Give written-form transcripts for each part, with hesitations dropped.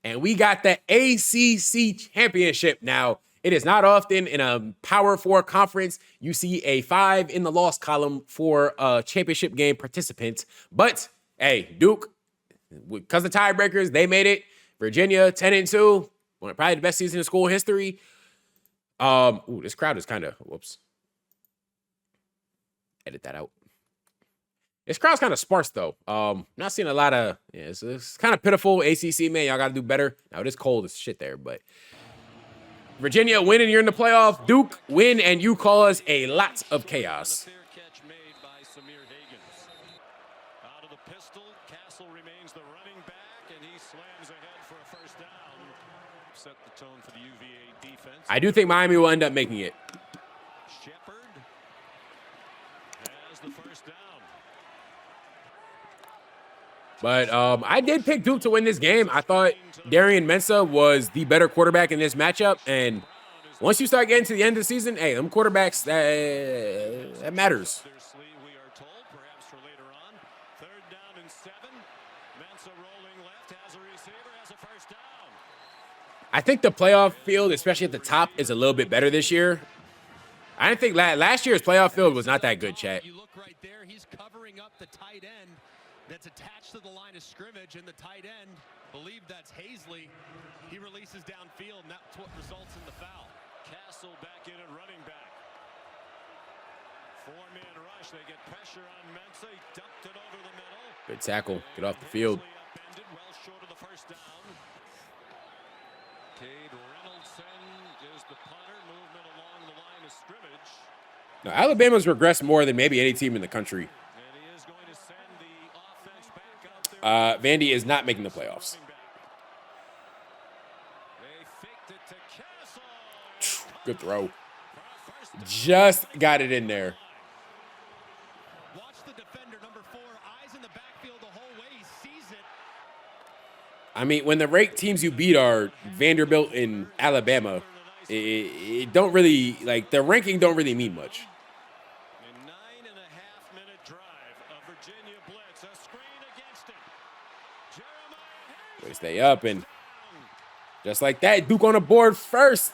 and we got the ACC championship. Now, it is not often in a Power 4 conference you see a 5 in the loss column for a championship game participant. But, hey, Duke, because of tiebreakers, they made it. Virginia, 10-2. Probably the best season in school history. This crowd is kind of, whoops. Edit that out. This crowd's kind of sparse, though. Not seeing a lot of, it's kind of pitiful. ACC, man, y'all got to do better. Now, it is cold as shit there, but Virginia win and you're in the playoff. Duke win and you cause a lot of chaos. Out of the pistol, Castle remains the running back, and he slams ahead for a first down. Set the tone for the UVA defense. I do think Miami will end up making it. Shepard has the first down. But I did pick Duke to win this game. I thought Darian Mensah was the better quarterback in this matchup. And once you start getting to the end of the season, hey, them quarterbacks, that matters. We are told, perhaps for later on. 3rd down and 7. Mensah rolling left, has a receiver, has a first down. I think the playoff field, especially at the top, is a little bit better this year. I didn't think last year's playoff field was not that good, chat. You look right there, he's covering up the tight end that's attached to the line of scrimmage, and the tight end, believe that's Hazley. He releases downfield, and that's what results in the foul. Castle back in at running back. 4-man rush. They get pressure on Mensah. He dumped it over the middle. Good tackle. Get off the field. Upended, well short of the first down. Cade Reynoldsson is the punter. Movement along the line of scrimmage. Now, Alabama's regressed more than maybe any team in the country. And he is going to send the offense back out there. Vandy is not making the playoffs. They faked it to Castle. Good throw. Just got it in there. Watch the defender, number 4, eyes in the backfield the whole way. He sees it. I mean, when the ranked teams you beat are Vanderbilt and Alabama, it don't really, like, the ranking don't really mean much. A 9.5-minute drive of Virginia blitz. A screen against it. Jeremiah Way to stay up, and just like that, Duke on the board first.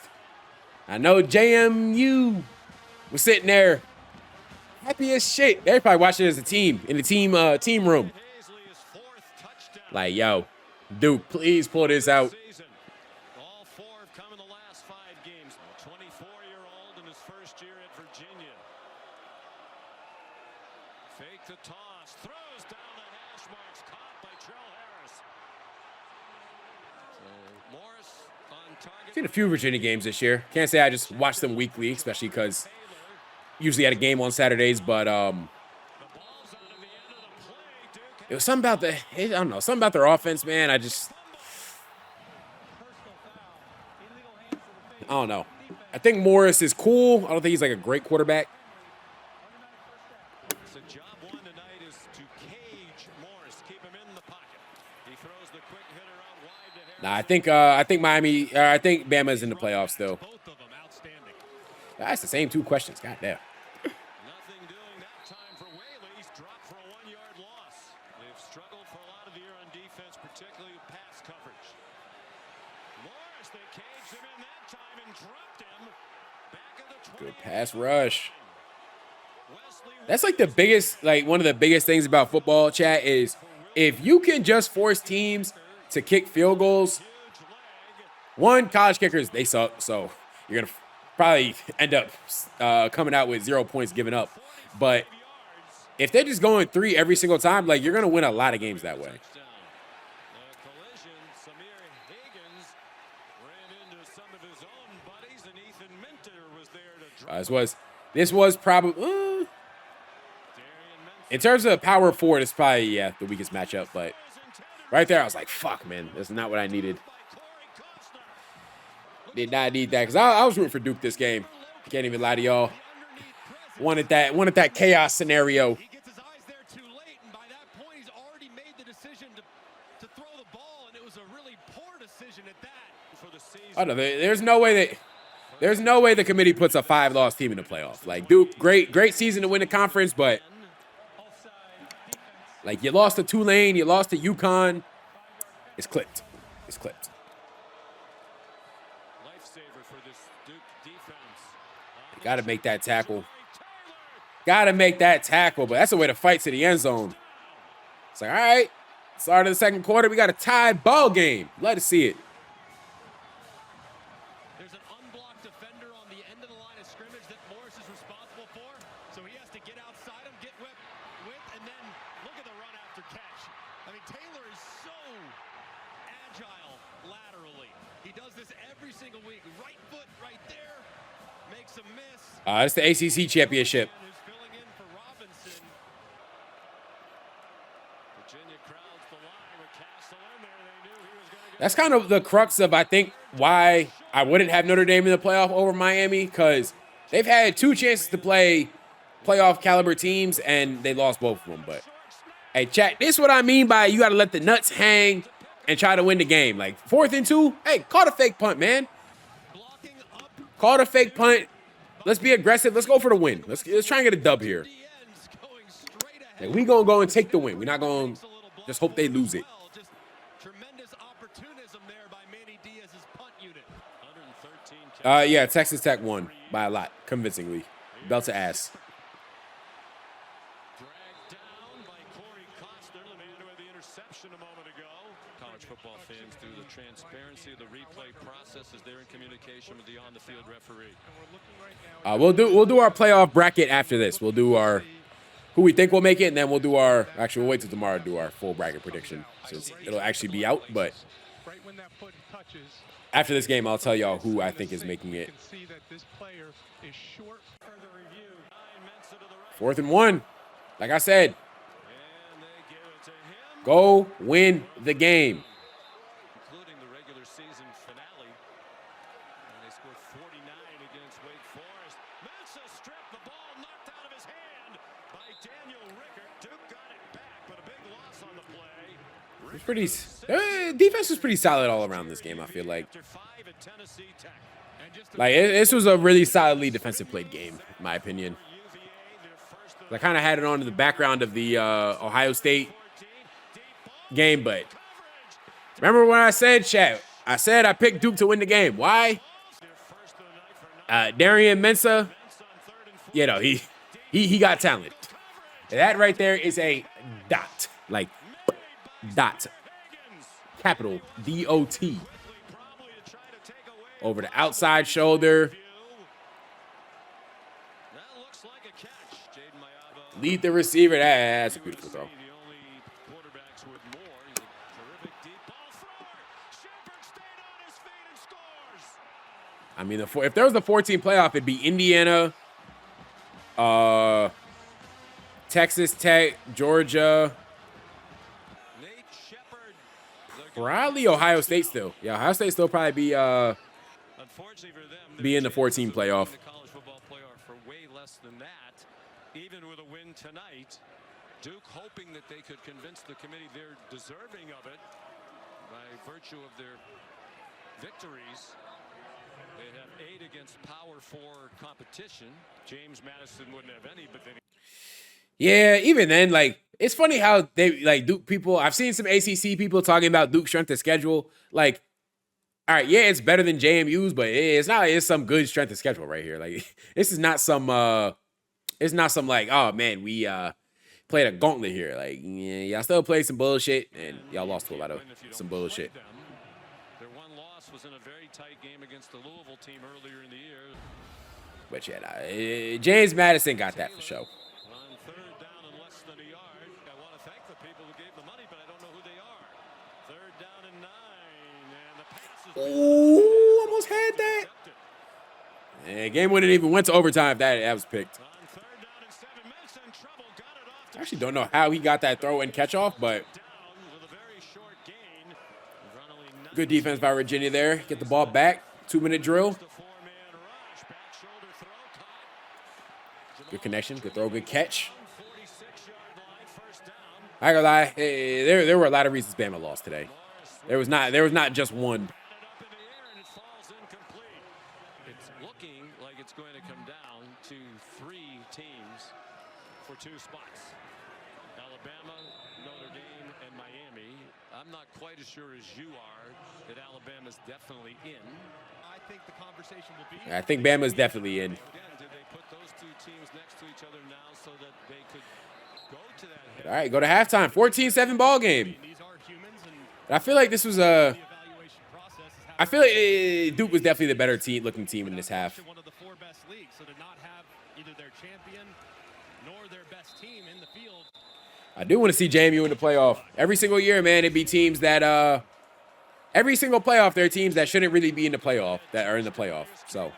I know JMU was sitting there happy as shit. They're probably watching it as a team in the team room. Hazley's 4th touchdown. Like, yo, Duke, please pull this out. Season. All 4 have come in the last 5 games. 24-year-old in his first year at Virginia. Fake the toss. Throws down the hash marks. Caught by Trell Harris. So Morris on target. Seen a few Virginia games this year. Can't say I just watch them weekly, especially because usually had a game on Saturdays, but The ball's out of the end of the play. Duke it was something about I don't know, something about their offense, man. I don't know. I think Morris is cool. I don't think he's like a great quarterback. So job 1 tonight is to cage Morris, keep him in the pocket. He throws the quick hitter out wide to Harris. Nah, I think Miami, I think Bama's in the playoffs still. Both of them outstanding. That's the same 2 questions. God damn. Nothing doing that time for Whaley. He's dropped for a 1-yard loss. They've struggled for a lot of the year on defense, particularly with pass coverage. Morris, they caged him in that time and dropped him. Back of the 20. Good pass rush. Wesley That's like the biggest, like one of the biggest things about football, chat, is if you can just force teams to kick field goals. huge leg. One, college kickers, they suck, so you're going to probably end up coming out with 0 points given up. But if they're just going 3 every single time, like, you're going to win a lot of games that way. Touchdown. Collision. Samir Higgins ran into some of his own buddies, and Ethan Minter was there to drop. This was probably, Darian Mensah in terms of power forward, it's probably, the weakest matchup. But right there, I was like, fuck, man, that's not what I needed. by Corey Kostner. Did not need that, because I was rooting for Duke this game. Can't even lie to y'all. Wanted that chaos scenario. He gets his eyes there too late, and by that point, he's already made the decision to throw the ball, and it was a really poor decision at that. For the season. I don't know. There's no way the committee puts a 5-loss team in the playoff. Like, Duke, great season to win the conference, but like, you lost to Tulane, you lost to UConn. It's clipped. lifesaver for this Duke defense. Got to make that tackle. Got to make that tackle, but that's a way to fight to the end zone. It's like, all right, start of the second quarter, we got a tied ball game. Let us see it. There's an unblocked defender on the end of the line of scrimmage that Morris is responsible for, so he has to get outside him, get with, and then look at the run after catch. I mean, Taylor is so agile laterally. He does this every single week. Right foot right there, makes a miss. It's the ACC championship. That's kind of the crux of, I think, why I wouldn't have Notre Dame in the playoff over Miami, because they've had 2 chances to play playoff caliber teams, and they lost both of them. But, hey, chat, this is what I mean by you got to let the nuts hang and try to win the game. Like, 4th and 2, hey, call the fake punt, man. Call the fake punt. Let's be aggressive. Let's go for the win. Let's try and get a dub here. Like, we going to go and take the win. We're not going to just hope they lose it. Yeah, Texas Tech won by a lot, convincingly. Belt to ass. Dragged down by Corey Costner, the man who had the interception a moment ago. College football fans, through the transparency of the replay process, as they're in communication with the on-the-field referee. We'll do our playoff bracket after this. We'll do our who we think will make it, and then we'll do our actually we'll wait till tomorrow to do our full bracket prediction, since it'll actually be out. But after this game, I'll tell y'all who I think is making it. 4th and 1. Like I said, go win the game. Including the regular season finale. And they scored 49 against Wake Forest. Mensah stripped the ball, knocked out of his hand by Daniel Rickert. Duke got it back, but a big loss on the play. It's pretty. Defense was pretty solid all around this game, I feel like. Like, this was a really solidly defensive played game, in my opinion. I kind of had it on in the background of the Ohio State game, but remember when I said, chat, I said I picked Duke to win the game. Why? Darian Mensah, you know, he got talent. That right there is a dot, like dot, capital D-O-T. Over the outside shoulder. Lead the receiver. That's a beautiful throw. I mean, if there was a 14 playoff, it'd be Indiana, Texas Tech, Georgia, probably Ohio State still. Yeah, Ohio State still probably be in the 14 playoff. College football playoff for way less than that. Even with a win tonight, Duke hoping that they could convince the committee they're deserving of it by virtue of their victories. They have 8 against Power 4 competition. James Madison wouldn't have any, but then. Yeah, even then, like, it's funny how they, like, Duke people, I've seen some ACC people talking about Duke's strength of schedule. Like, all right, yeah, it's better than JMU's, but it's not, it's some good strength of schedule right here. Like, this is not some, it's not some, like, oh, man, we played a gauntlet here. Like, yeah, y'all still played some bullshit, and y'all lost to a lot of some bullshit. Their one loss was in a very tight game against the Louisville team earlier in the year. But yeah, James Madison got that for sure. On 3rd down and less than a yard, I want to thank the people who gave the money, but I don't know who they are. 3rd down and 9, and the pass is. Ooh, almost had that. Yeah, game wouldn't even went to overtime if that was picked. On 3rd down and 7, Mensah in trouble, got it off. I actually don't know how he got that throw and catch off, but good defense by Virginia there. Get the ball back. 2-minute drill. Good connection. Good throw. Good catch. I ain't gonna lie. There were a lot of reasons Bama lost today. There was not just one. It's looking like it's going to come down to 3 teams for 2 spots. Alabama, Notre Dame, and Miami. I'm not quite as sure as you are that Alabama's definitely in. I think the conversation will be. I think Bama's definitely in. Again, did they put those two teams next to each other now so that they could go to that? All right, go to halftime. 14-7 ball game. These are humans, and I feel like this was a. the evaluation process is how I feel like Duke was definitely the better looking team in this half. one of the 4 best leagues. So to not have either their champion nor their best team in the field. I do want to see JMU in the playoff. Every single year, man, it'd be teams that every single playoff, there are teams that shouldn't really be in the playoff that are in the playoff. So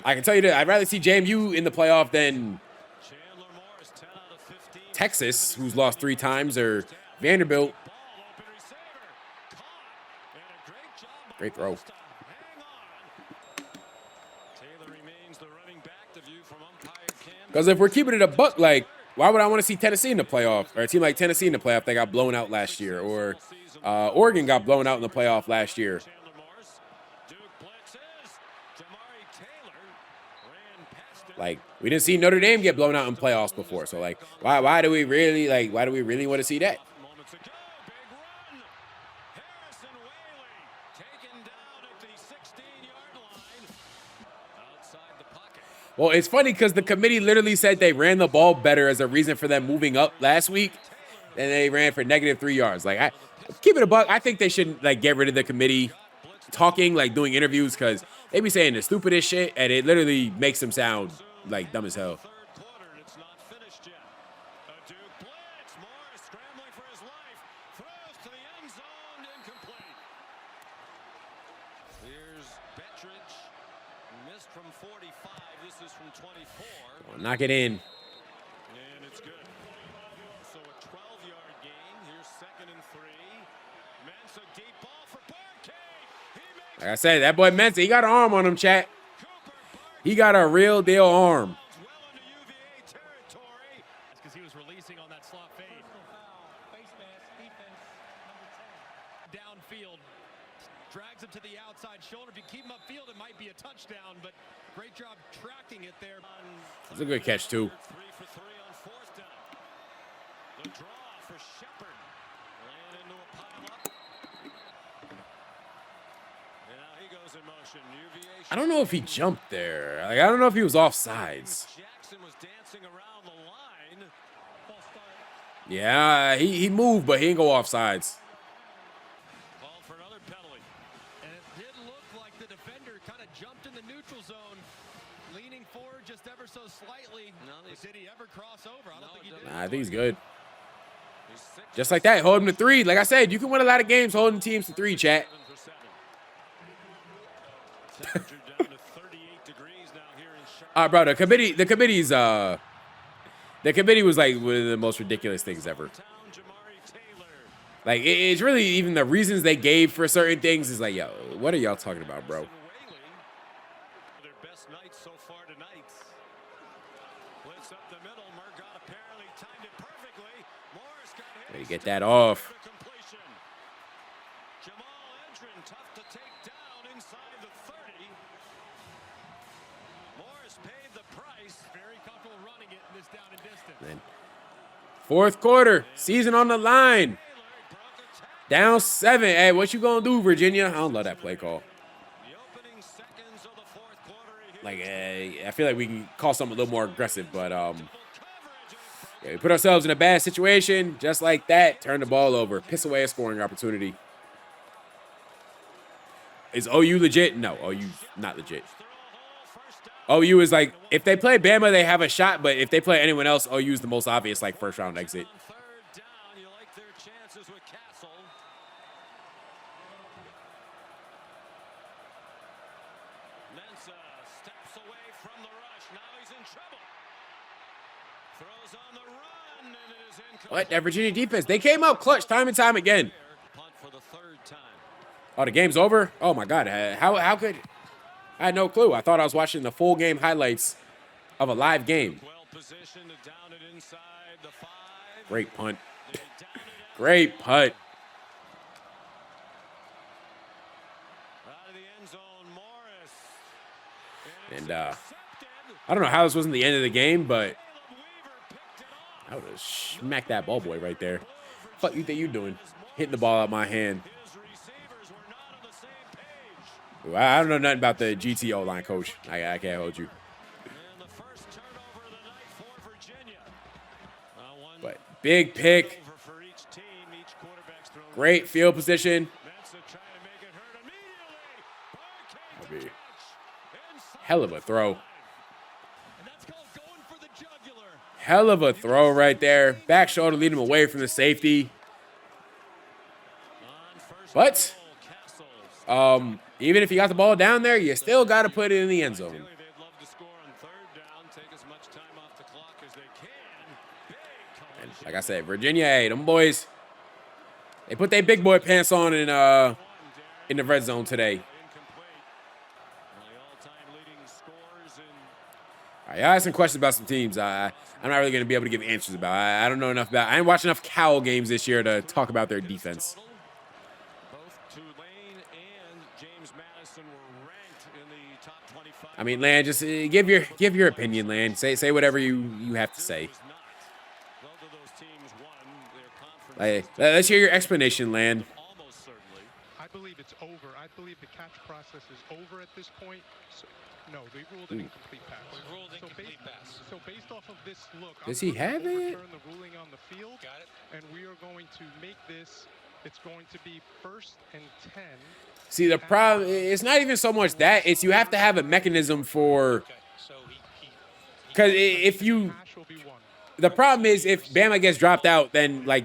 I can tell you that I'd rather see JMU in the playoff than Texas, who's lost 3 times, or Vanderbilt. Great throw. Because if we're keeping it a buck, like, why would I want to see Tennessee in the playoff, or a team like Tennessee in the playoff that got blown out last year, or Oregon got blown out in the playoff last year? Like, we didn't see Notre Dame get blown out in playoffs before, so like, why do we really want to see that? Well, it's funny because the committee literally said they ran the ball better as a reason for them moving up last week, and they ran for -3 yards. Like, keep it a buck. I think they should like get rid of the committee talking, like doing interviews, because they be saying the stupidest shit, and it literally makes them sound like dumb as hell. Knock it in. And it's good. So a 12-yard gain. Here's 2nd and 3. Mensah deep ball for Barkey. Like I said, that boy Mensah, he got an arm on him, chat. He got a real deal arm. Well into UVA territory. That's because he was releasing on that slot fade. Face mask, defense, number 10. Downfield. Drags him to the outside shoulder. If you keep him upfield, it might be a touchdown, but great job tracking it there. It's a good catch, too. 3 for 3 on 4th down. The draw for Shepard. Ran into a pile up. And now he goes in motion. UVA. I don't know if he jumped there. Like, I don't know if he was offsides. Jackson was dancing around the line. Yeah, he moved, but he didn't go offsides. Called for another penalty. And it did look like the defender kind of jumped in the neutral zone, leaning forward just ever so slightly. But did he ever cross over? I don't think he did. Nah, I think he's good. Just like that, hold him to 3. Like I said, you can win a lot of games holding teams to 3, chat. 7 for 7. Temperature down to 38 degrees now here in Charlotte. Bro, the committee was like one of the most ridiculous things ever. Like, it's really even the reasons they gave for certain things is like, yo, what are y'all talking about, bro? Their best night so far tonight. Blitz up the middle. Murgot apparently timed it perfectly. Morris got hit. Way to get that off. Completion. Jamal Edrin tough to take down inside the 30. Morris paid the price. Very comfortable running it in this down and distance. Then 4th quarter, season on the line. Down 7. Hey, what you gonna do, Virginia? I don't love that play call. The opening seconds of the 4th quarter. Like, I feel like we can call something a little more aggressive, but yeah, we put ourselves in a bad situation, just like that. Turn the ball over, piss away a scoring opportunity. Is OU legit? No, OU not legit. OU is like, if they play Bama, they have a shot, but if they play anyone else, OU is the most obvious like first round exit. 3rd down. You like their chances with Castle. Mensah steps away from the rush. Now he's in trouble. Throws on the run, and it is incomplete. What? That Virginia defense, they came out clutch time and time again. Punt for the 3rd time. Oh, the game's over? Oh my God, how could? I had no clue. I thought I was watching the full game highlights of a live game. Well positioned to down it inside the 5. Great punt. They down it out. Great punt. Out of the end zone, Morris. And I don't know how this wasn't the end of the game, but I would have smacked that ball boy right there. What you think you doing? Hitting the ball out my hand. His receivers were not on the same page. I don't know nothing about the GTO line coach. I can't hold you. And the first turnover of the night for Virginia. But big pick. Turnover for each team. Each quarterback's thrown Great field position. Mensa trying to make it hurt immediately. That'd be Inside hell of a throw. And that's called going for the jugular. Hell of a throw right there. Back shoulder lead him away from the safety. on first But goal, Castles. even if you got the ball down there, you still got to put it in the end zone. They'd love to score on third down, take as much time off the clock as they can. Big And collision. like I said, Virginia, hey, them boys, they put their big boy pants on in the red zone today. Incomplete. The all-time leading scores in All right, I have some questions about some teams. I'm not really going to be able to give answers about. I don't know enough about. I didn't watch enough Cal games this year to talk about their defense. total. Both Tulane and James Madison were ranked in the top 25. I mean, Land, just give your opinion, Land. Say whatever you have to say. Was not. Both of those teams won their conference. Hey, let's hear your explanation, Land. Almost certainly. I believe it's over. I believe the catch process is over at this point. So, no, they ruled an incomplete pass. Ruled incomplete pass. So based off of this look, Does I'm he going to have it? overturn the ruling on the field. Got it. And we are going to make this. It's going to be 1st and 10. See, the problem, it's not even so much that. It's you have to have a mechanism for, Okay. So he because if you, Cash will be one. the problem is if Bama gets dropped out, then like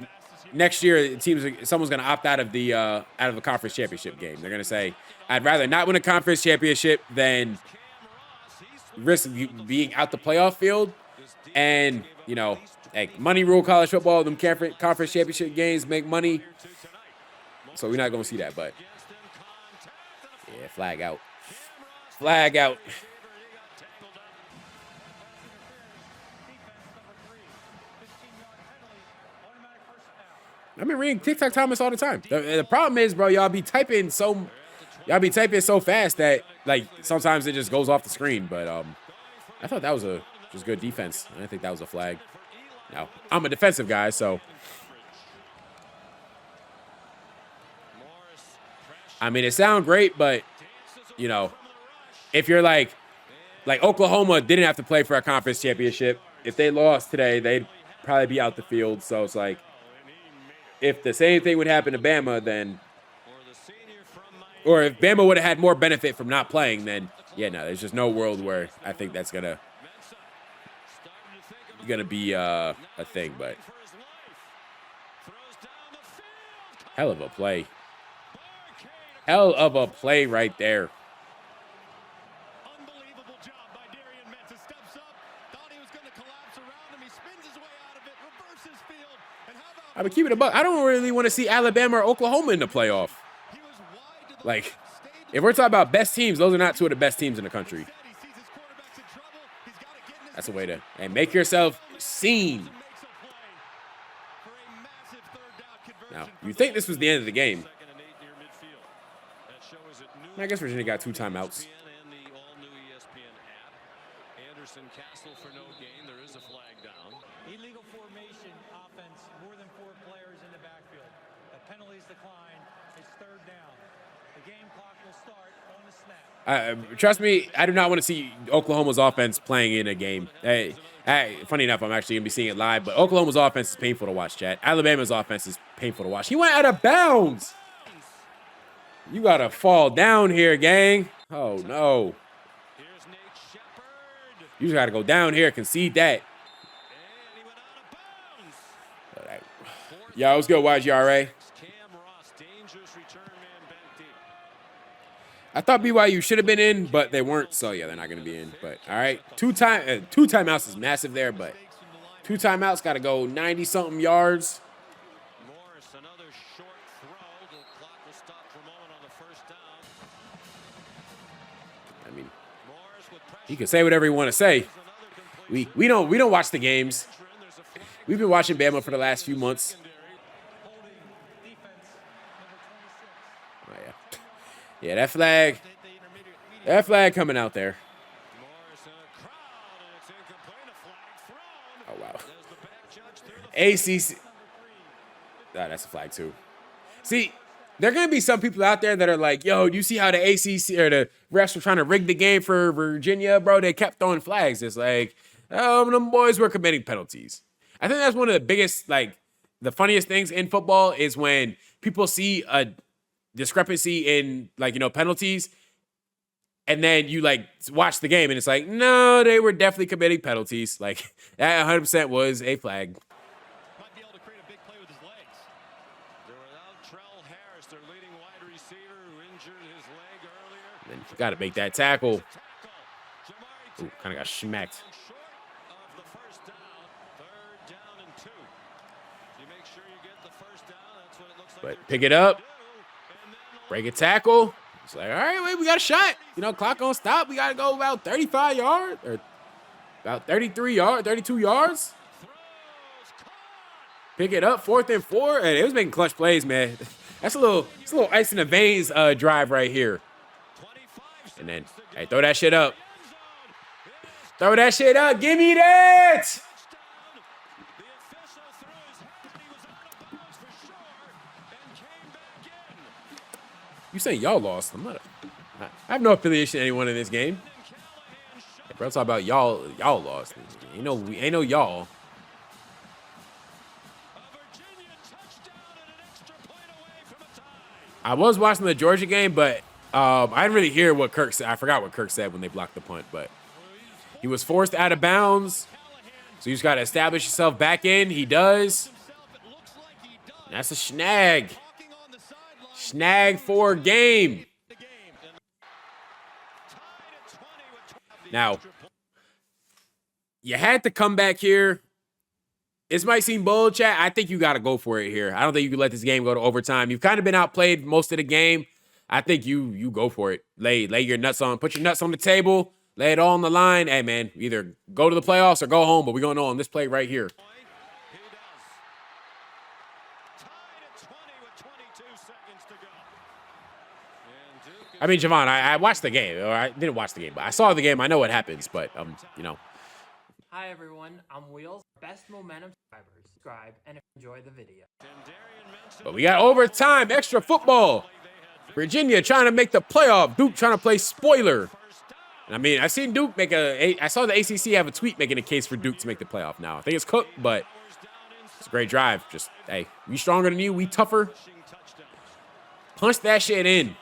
next year someone's going to opt out of the conference championship game. They're going to say, I'd rather not win a conference championship than risk being out the playoff field. And, you know, like money rule college football, them conference championship games make money. So we're not going to see that, but yeah, flag out. Flag out. I've been reading TikTok Thomas all the time. The problem is, bro, y'all be typing so fast that like sometimes it just goes off the screen. But I thought that was just good defense. I didn't think that was a flag. Now I'm a defensive guy, so I mean it sounds great, but you know, if you're like Oklahoma didn't have to play for a conference championship. If they lost today, they'd probably be out the field. So it's like, if the same thing would happen to Bama, then, or if Bama would have had more benefit from not playing, then yeah, no, there's just no world where I think that's gonna be a thing. But hell of a play right there. Unbelievable job by Darian Mensa. Steps up, thought he was going to collapse around him. He spins his way out of it, reverses field, and how about I would keep it a buck. I don't really want to see Alabama or Oklahoma in the playoff. he was wide to the Like, left, stayed if we're talking about best teams, those are not two of the best teams in the country. instead. He sees his quarterback's in trouble. He's got to get in his That's a way to and make yourself seen. makes a play for a massive third down conversion. Now, you think this was the end of the game? Second and 8 near midfield. That show is at noon. I guess Virginia got 2 timeouts. ESPN and the all-new ESPN app. Anderson Castle for no gain. There is a flag down. Illegal formation offense, more than 4 players in the backfield. The penalties decline. It's third down. The game clock will start on the snap. Trust me, I do not want to see Oklahoma's offense playing in a game. Hey, funny enough, I'm actually going to be seeing it live, but Oklahoma's offense is painful to watch, Chad. Alabama's offense is painful to watch. He went out of bounds. You got to fall down here, gang. Oh, no. Here's Nate Shepard. You just got to go down here, concede that. And he went out of bounds. Yo, what's good, YGRA? Cam Ross, dangerous return man back deep. I thought BYU should have been in, but they weren't, so yeah, they're not going to be in. But all right, two timeouts is massive there, but 2 timeouts got to go 90-something yards. Morris, another short throw. The clock will stop for a moment on the first down. I mean, Morris with pressure. you can say whatever you want to say. Another complete We don't watch the games. there's a flag. We've been watching Bama for the last few months. Holding defense, number 26. Oh yeah, yeah, that flag coming out there. Morris in a crowd, and it's incomplete. A flag thrown. Oh wow. There's the back judge through the ACC. Ah, that's a flag too. See, there are going to be some people out there that are like, yo, do you see how the ACC or the refs were trying to rig the game for Virginia, bro? They kept throwing flags. It's like, them boys were committing penalties. I think that's one of the biggest, like, the funniest things in football is when people see a discrepancy in, like, penalties, and then you, like, watch the game, and it's like, no, they were definitely committing penalties. Like, that 100% was a flag. Might be able to create a big play with his legs. They're without Trell Harris, their leading wide receiver, who injured his leg earlier. Then you got to make that tackle. Tackle. Ooh, kind of got smacked. Short of the first down. 3rd down and 2. You make sure you get the first down. That's what it looks like. But pick it up, And then break a tackle. It's like, all right, wait, we got a shot. Clock don't stop. We got to go about 35 yards or about 33 yards, 32 yards. Pick it up, 4th and 4. And it was making clutch plays, man. That's a little ice in the veins drive right here. And then, hey, throw that shit up. Throw that shit up. Give me that. the official threw his hand. He was out of bounds for sure and came back in. You saying y'all lost? I have no affiliation to anyone in this game. Hey, bro, talk about y'all lost. Ain't no y'all. Virginia touchdown and an extra point away from a tie. I was watching the Georgia game, but I didn't really hear what Kirk said. I forgot what Kirk said when they blocked the punt, but he was forced out of bounds. So you just got to establish yourself back in. He does. And that's a snag. Snag for game. Now, you had to come back here. This might seem bold, chat. I think you got to go for it here. I don't think you can let this game go to overtime. You've kind of been outplayed most of the game. I think you go for it. Lay your nuts on. Put your nuts on the table. Lay it all on the line. Hey, man, either go to the playoffs or go home, but we're going to know on this play right here. He does. Tied at 20 with 22 seconds to go. And Duke I mean, Javon, I watched the game. Or I didn't watch the game, but I saw the game. I know what happens, but, Hi everyone, I'm Wheels. Best momentum subscribe and enjoy the video. But we got overtime, extra football. Virginia trying to make the playoff. Duke trying to play spoiler. And I mean, I've seen Duke I saw the ACC have a tweet making a case for Duke to make the playoff now. I think it's cooked, but it's a great drive. Just, hey, we stronger than you. We tougher. Punch that shit in.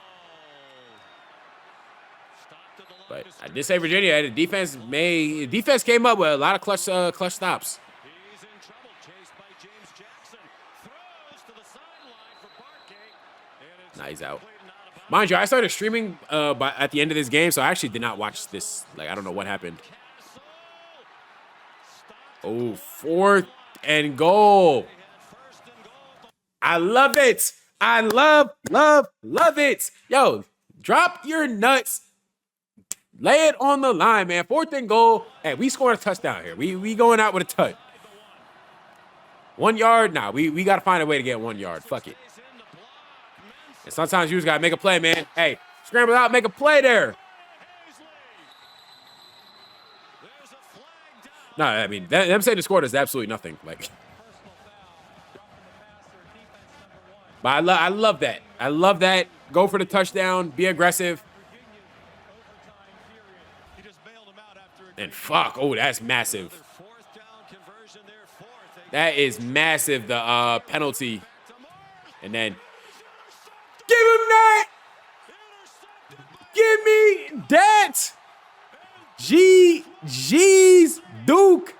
But I did say Virginia. The defense came up with a lot of clutch stops. He's in trouble. Chased by James Jackson. Throws to the sideline for Barkay. And it's Nah, he's out. complete and out of bounds. Mind you, I started streaming at the end of this game, so I actually did not watch this. Like, I don't know what happened. Oh, 4th and goal. I love it. I love it. Yo, drop your nuts. Lay it on the line, man. 4th and goal. Hey, we scored a touchdown here. We going out with a touch. 1 yard? Nah, we got to find a way to get 1 yard. Fuck it. And sometimes you just got to make a play, man. Hey, scramble out, make a play there. No, I mean, them saying the score does absolutely nothing. Like, but I love that. I love that. Go for the touchdown. Be aggressive. He just bailed him out after a And fuck, oh, that's massive. 4th down conversion there. 4th. That is massive, the penalty. And then, give him that! Give me that! GG's Duke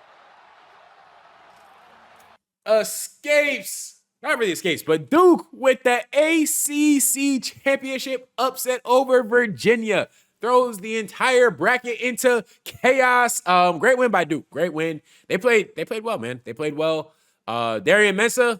escapes. Not really escapes, but Duke with the ACC championship upset over Virginia. Throws the entire bracket into chaos. Great win by Duke. Great win. They played well, man. They played well. Darian Mensah,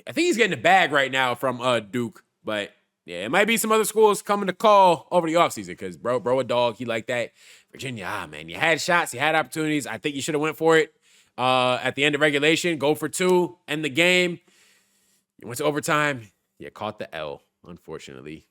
I think he's getting a bag right now from Duke. But yeah, it might be some other schools coming to call over the offseason because bro a dog. He like that. Virginia, man, you had shots, you had opportunities. I think you should have went for it at the end of regulation. Go for 2, end the game. You went to overtime. You caught the L, unfortunately.